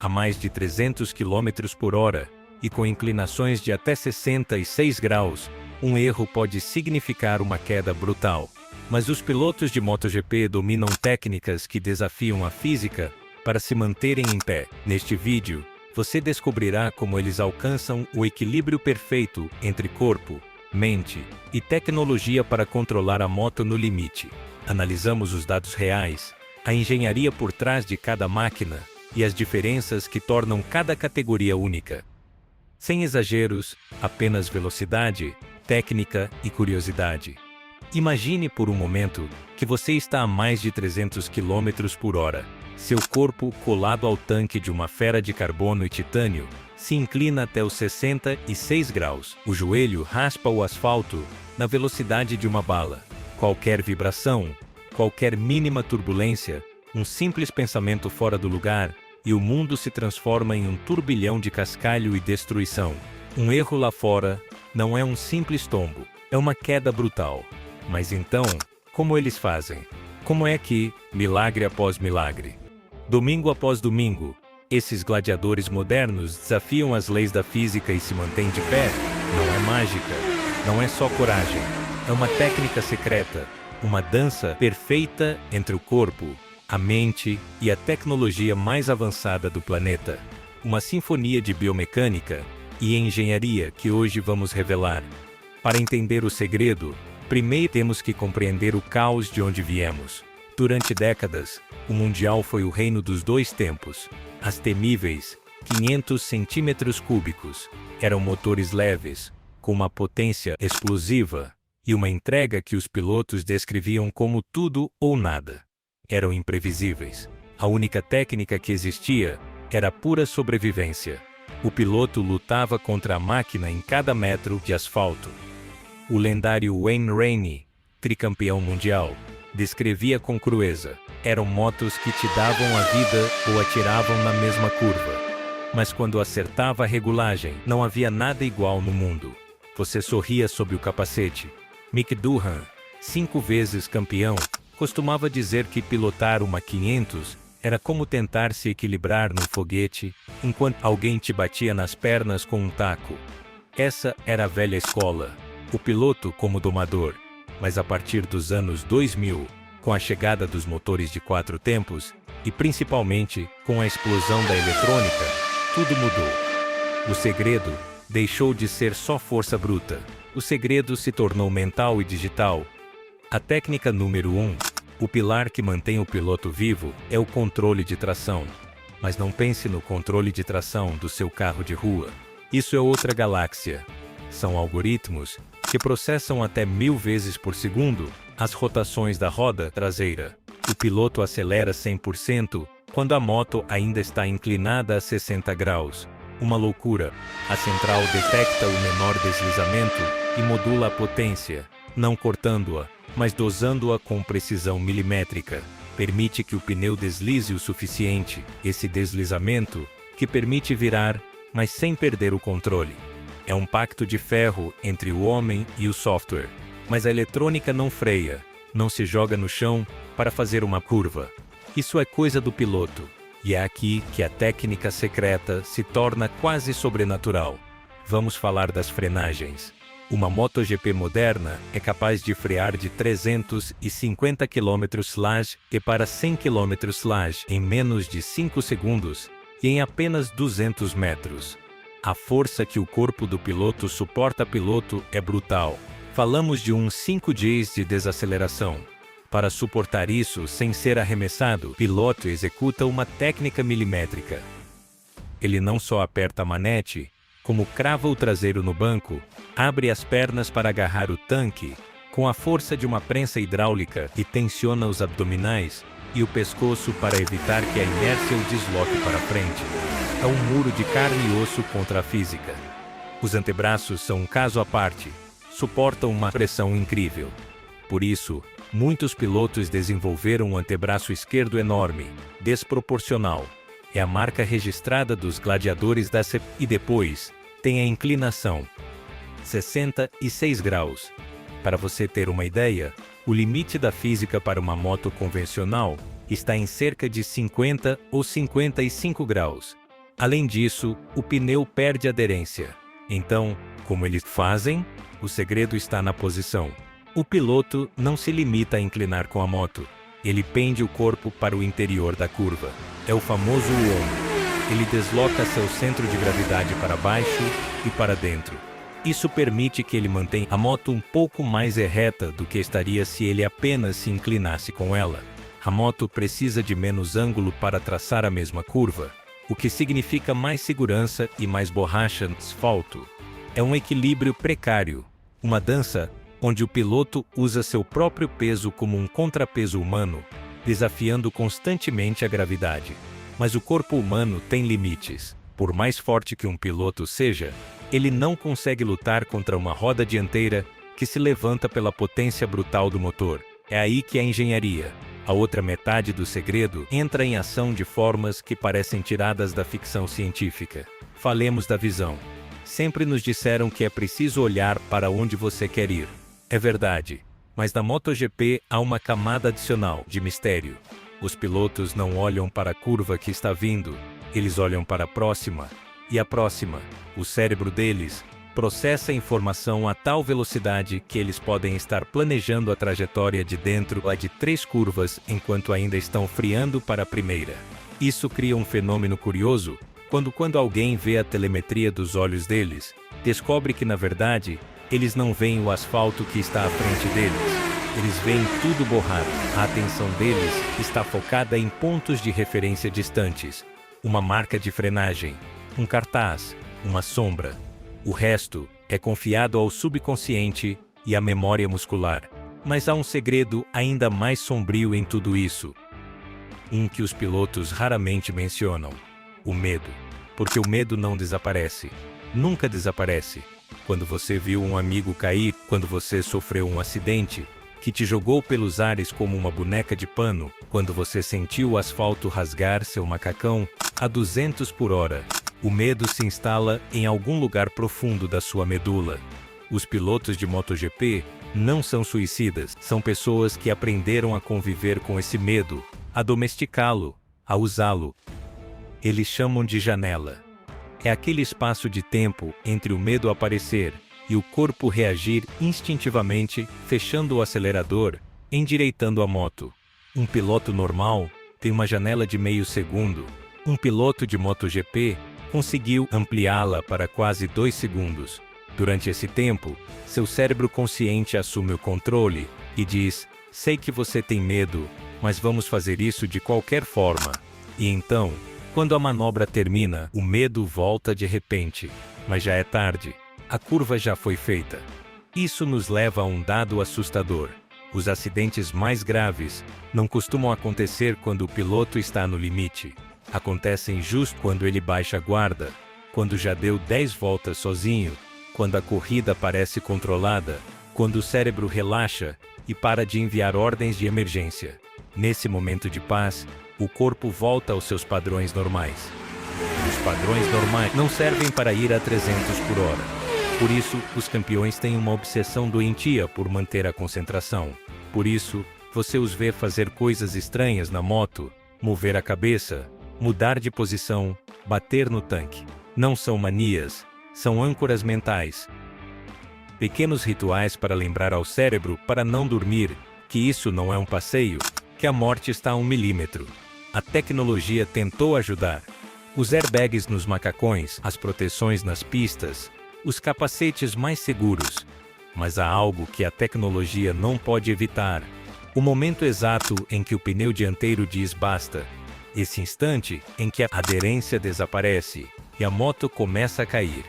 a mais de 300 km por hora, e com inclinações de até 66 graus, um erro pode significar uma queda brutal. Mas os pilotos de MotoGP dominam técnicas que desafiam a física para se manterem em pé. Neste vídeo, você descobrirá como eles alcançam o equilíbrio perfeito entre corpo, mente e tecnologia para controlar a moto no limite. Analisamos os dados reais, a engenharia por trás de cada máquina e as diferenças que tornam cada categoria única. Sem exageros, apenas velocidade, técnica e curiosidade. Imagine por um momento que você está a mais de 300 km por hora. Seu corpo, colado ao tanque de uma fera de carbono e titânio, se inclina até os 66 graus. O joelho raspa o asfalto na velocidade de uma bala. Qualquer vibração, qualquer mínima turbulência, um simples pensamento fora do lugar, e o mundo se transforma em um turbilhão de cascalho e destruição. Um erro lá fora não é um simples tombo, é uma queda brutal. Mas então, como eles fazem? Como é que, milagre após milagre, domingo após domingo, esses gladiadores modernos desafiam as leis da física e se mantêm de pé? Não é mágica, não é só coragem, é uma técnica secreta, uma dança perfeita entre o corpo, a mente e a tecnologia mais avançada do planeta. Uma sinfonia de biomecânica e engenharia que hoje vamos revelar. Para entender o segredo, primeiro temos que compreender o caos de onde viemos. Durante décadas, o Mundial foi o reino dos dois tempos. As temíveis 500 centímetros cúbicos eram motores leves, com uma potência explosiva e uma entrega que os pilotos descreviam como tudo ou nada. Eram imprevisíveis. A única técnica que existia era pura sobrevivência. O piloto lutava contra a máquina em cada metro de asfalto. O lendário Wayne Rainey, tricampeão mundial, descrevia com crueza: eram motos que te davam a vida ou atiravam na mesma curva. Mas quando acertava a regulagem, não havia nada igual no mundo. Você sorria sob o capacete. Mick Doohan, 5 vezes campeão, costumava dizer que pilotar uma 500 era como tentar se equilibrar num foguete enquanto alguém te batia nas pernas com um taco. Essa era a velha escola, o piloto como domador. Mas a partir dos anos 2000, com a chegada dos motores de 4 tempos, e principalmente com a explosão da eletrônica, tudo mudou. O segredo deixou de ser só força bruta. O segredo se tornou mental e digital. A técnica número 1, o pilar que mantém o piloto vivo, é o controle de tração. Mas não pense no controle de tração do seu carro de rua. Isso é outra galáxia. São algoritmos que processam até 1000 vezes por segundo as rotações da roda traseira. O piloto acelera 100% quando a moto ainda está inclinada a 60 graus. Uma loucura. A central detecta o menor deslizamento e modula a potência, não cortando-a, mas dosando-a com precisão milimétrica. Permite que o pneu deslize o suficiente, esse deslizamento que permite virar, mas sem perder o controle. É um pacto de ferro entre o homem e o software. Mas a eletrônica não freia, não se joga no chão para fazer uma curva. Isso é coisa do piloto. E é aqui que a técnica secreta se torna quase sobrenatural. Vamos falar das frenagens. Uma MotoGP moderna é capaz de frear de 350 km/h e para 100 km/h em menos de 5 segundos e em apenas 200 metros. A força que o corpo do piloto suporta piloto é brutal. Falamos de uns 5 Gs de desaceleração. Para suportar isso sem ser arremessado, o piloto executa uma técnica milimétrica. Ele não só aperta a manete, como crava o traseiro no banco, abre as pernas para agarrar o tanque, com a força de uma prensa hidráulica, e tensiona os abdominais e o pescoço para evitar que a inércia o desloque para frente. É um muro de carne e osso contra a física. Os antebraços são um caso à parte, suportam uma pressão incrível. Por isso, muitos pilotos desenvolveram um antebraço esquerdo enorme, desproporcional. É a marca registrada dos gladiadores da CP. E depois, tem a inclinação. 66 graus. Para você ter uma ideia, o limite da física para uma moto convencional está em cerca de 50 ou 55 graus. Além disso, o pneu perde aderência. Então, como eles fazem? O segredo está na posição. O piloto não se limita a inclinar com a moto. Ele pende o corpo para o interior da curva. É o famoso ombro. Ele desloca seu centro de gravidade para baixo e para dentro. Isso permite que ele mantenha a moto um pouco mais reta do que estaria se ele apenas se inclinasse com ela. A moto precisa de menos ângulo para traçar a mesma curva, o que significa mais segurança e mais borracha no asfalto. É um equilíbrio precário, uma dança onde o piloto usa seu próprio peso como um contrapeso humano, desafiando constantemente a gravidade. Mas o corpo humano tem limites. Por mais forte que um piloto seja, ele não consegue lutar contra uma roda dianteira que se levanta pela potência brutal do motor. É aí que a engenharia, a outra metade do segredo, entra em ação de formas que parecem tiradas da ficção científica. Falemos da visão. Sempre nos disseram que é preciso olhar para onde você quer ir. É verdade, mas na MotoGP há uma camada adicional de mistério. Os pilotos não olham para a curva que está vindo, eles olham para a próxima. E a próxima, o cérebro deles, processa a informação a tal velocidade que eles podem estar planejando a trajetória de dentro a de 3 curvas enquanto ainda estão friando para a primeira. Isso cria um fenômeno curioso, quando alguém vê a telemetria dos olhos deles, descobre que na verdade, eles não veem o asfalto que está à frente deles. Eles veem tudo borrado. A atenção deles está focada em pontos de referência distantes. Uma marca de frenagem, um cartaz, uma sombra. O resto é confiado ao subconsciente e à memória muscular. Mas há um segredo ainda mais sombrio em tudo isso. Um que os pilotos raramente mencionam. O medo. Porque o medo não desaparece. Nunca desaparece. Quando você viu um amigo cair, quando você sofreu um acidente que te jogou pelos ares como uma boneca de pano, quando você sentiu o asfalto rasgar seu macacão a 200 por hora, o medo se instala em algum lugar profundo da sua medula. Os pilotos de MotoGP não são suicidas, são pessoas que aprenderam a conviver com esse medo, a domesticá-lo, a usá-lo. Eles chamam de janela. É aquele espaço de tempo entre o medo aparecer e o corpo reagir instintivamente, fechando o acelerador, endireitando a moto. Um piloto normal tem uma janela de meio segundo. Um piloto de MotoGP conseguiu ampliá-la para quase 2 segundos. Durante esse tempo, seu cérebro consciente assume o controle e diz: sei que você tem medo, mas vamos fazer isso de qualquer forma. E então, quando a manobra termina, o medo volta de repente, mas já é tarde. A curva já foi feita. Isso nos leva a um dado assustador. Os acidentes mais graves não costumam acontecer quando o piloto está no limite. Acontecem justo quando ele baixa a guarda, quando já deu 10 voltas sozinho, quando a corrida parece controlada, quando o cérebro relaxa e para de enviar ordens de emergência. Nesse momento de paz, o corpo volta aos seus padrões normais. Os padrões normais não servem para ir a 300 por hora. Por isso, os campeões têm uma obsessão doentia por manter a concentração. Por isso, você os vê fazer coisas estranhas na moto, mover a cabeça, mudar de posição, bater no tanque. Não são manias, são âncoras mentais. Pequenos rituais para lembrar ao cérebro para não dormir, que isso não é um passeio, que a morte está a 1 milímetro. A tecnologia tentou ajudar. Os airbags nos macacões, as proteções nas pistas, os capacetes mais seguros. Mas há algo que a tecnologia não pode evitar. O momento exato em que o pneu dianteiro diz basta. Esse instante em que a aderência desaparece e a moto começa a cair.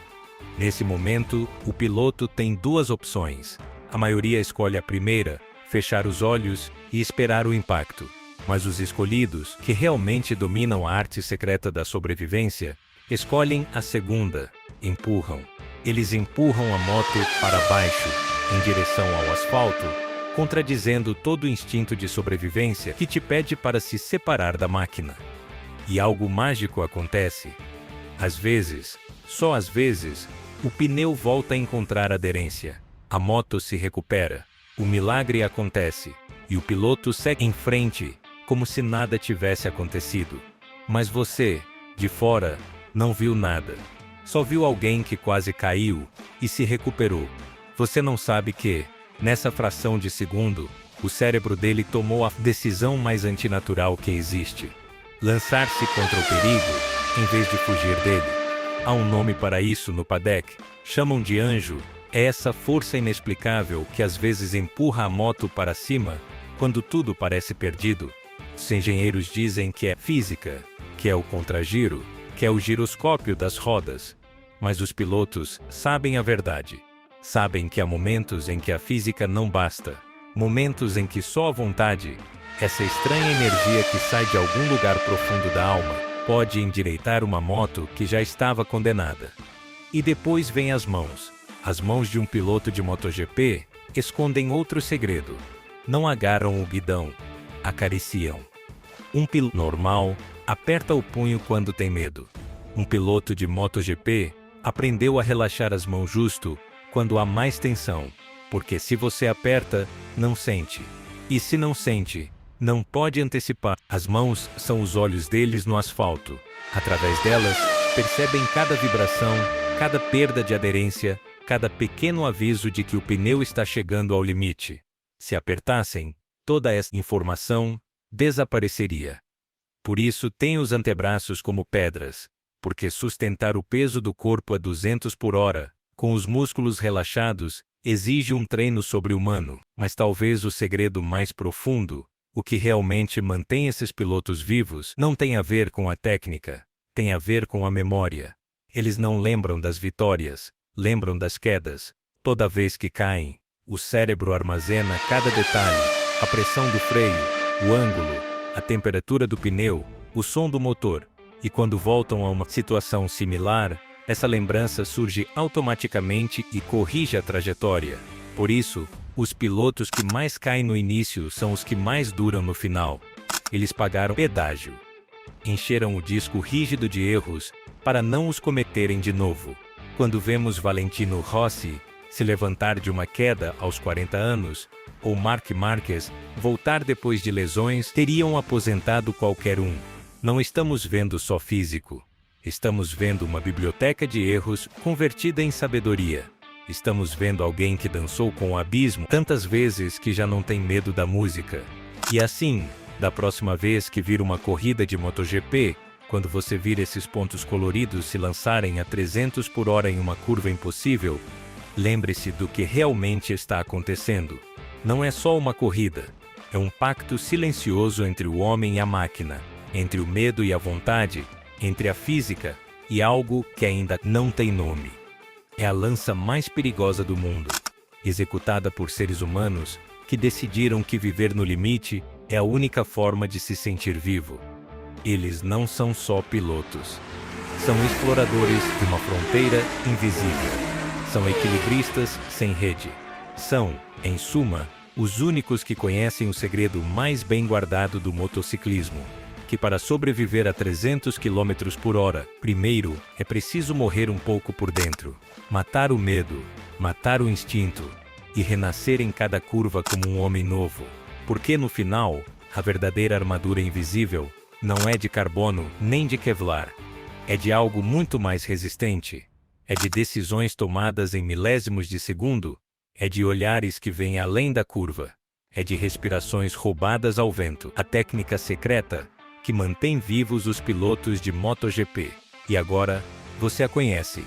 Nesse momento, o piloto tem 2 opções. A maioria escolhe a primeira, fechar os olhos e esperar o impacto. Mas os escolhidos, que realmente dominam a arte secreta da sobrevivência, escolhem a segunda, empurram. Eles empurram a moto para baixo, em direção ao asfalto, contradizendo todo o instinto de sobrevivência que te pede para se separar da máquina. E algo mágico acontece. Às vezes, só às vezes, o pneu volta a encontrar aderência. A moto se recupera. O milagre acontece. E o piloto segue em frente, como se nada tivesse acontecido. Mas você, de fora, Não viu nada. Só viu alguém que quase caiu e se recuperou. Você não sabe que, nessa fração de segundo, o cérebro dele tomou a decisão mais antinatural que existe: lançar-se contra o perigo, em vez de fugir dele. Há um nome para isso no paddock, chamam de anjo. É essa força inexplicável que às vezes empurra a moto para cima, quando tudo parece perdido. Os engenheiros dizem que é física, que é o contragiro, que é o giroscópio das rodas. Mas os pilotos sabem a verdade. Sabem que há momentos em que a física não basta. Momentos em que só a vontade, essa estranha energia que sai de algum lugar profundo da alma, pode endireitar uma moto que já estava condenada. E depois vêm as mãos. As mãos de um piloto de MotoGP escondem outro segredo. Não agarram o guidão, acariciam. Um piloto normal aperta o punho quando tem medo. Um piloto de MotoGP aprendeu a relaxar as mãos justo quando há mais tensão, porque se você aperta, não sente. E se não sente, não pode antecipar. As mãos são os olhos deles no asfalto. Através delas, percebem cada vibração, cada perda de aderência, cada pequeno aviso de que o pneu está chegando ao limite. Se apertassem, toda essa informação desapareceria. Por isso tem os antebraços como pedras, porque sustentar o peso do corpo a 200 por hora, com os músculos relaxados, exige um treino sobre-humano. Mas talvez o segredo mais profundo, o que realmente mantém esses pilotos vivos, não tem a ver com a técnica, tem a ver com a memória. Eles não lembram das vitórias, lembram das quedas. Toda vez que caem, o cérebro armazena cada detalhe, a pressão do freio, o ângulo, a temperatura do pneu, o som do motor. E quando voltam a uma situação similar, essa lembrança surge automaticamente e corrige a trajetória. Por isso, os pilotos que mais caem no início são os que mais duram no final. Eles pagaram pedágio. Encheram o disco rígido de erros para não os cometerem de novo. Quando vemos Valentino Rossi se levantar de uma queda aos 40 anos, ou Marc Marquez voltar depois de lesões, teriam aposentado qualquer um. Não estamos vendo só físico. Estamos vendo uma biblioteca de erros convertida em sabedoria. Estamos vendo alguém que dançou com o abismo tantas vezes que já não tem medo da música. E assim, da próxima vez que vir uma corrida de MotoGP, quando você vir esses pontos coloridos se lançarem a 300 por hora em uma curva impossível, lembre-se do que realmente está acontecendo. Não é só uma corrida. É um pacto silencioso entre o homem e a máquina, entre o medo e a vontade, entre a física e algo que ainda não tem nome. É a lança mais perigosa do mundo, executada por seres humanos que decidiram que viver no limite é a única forma de se sentir vivo. Eles não são só pilotos. São exploradores de uma fronteira invisível. São equilibristas sem rede. São, em suma, os únicos que conhecem o segredo mais bem guardado do motociclismo, que para sobreviver a 300 km por hora, primeiro é preciso morrer um pouco por dentro, matar o medo, matar o instinto e renascer em cada curva como um homem novo. Porque no final, a verdadeira armadura invisível não é de carbono nem de Kevlar. É de algo muito mais resistente. É de decisões tomadas em milésimos de segundo. É de olhares que vêm além da curva. É de respirações roubadas ao vento. A técnica secreta que mantém vivos os pilotos de MotoGP. E agora, você a conhece.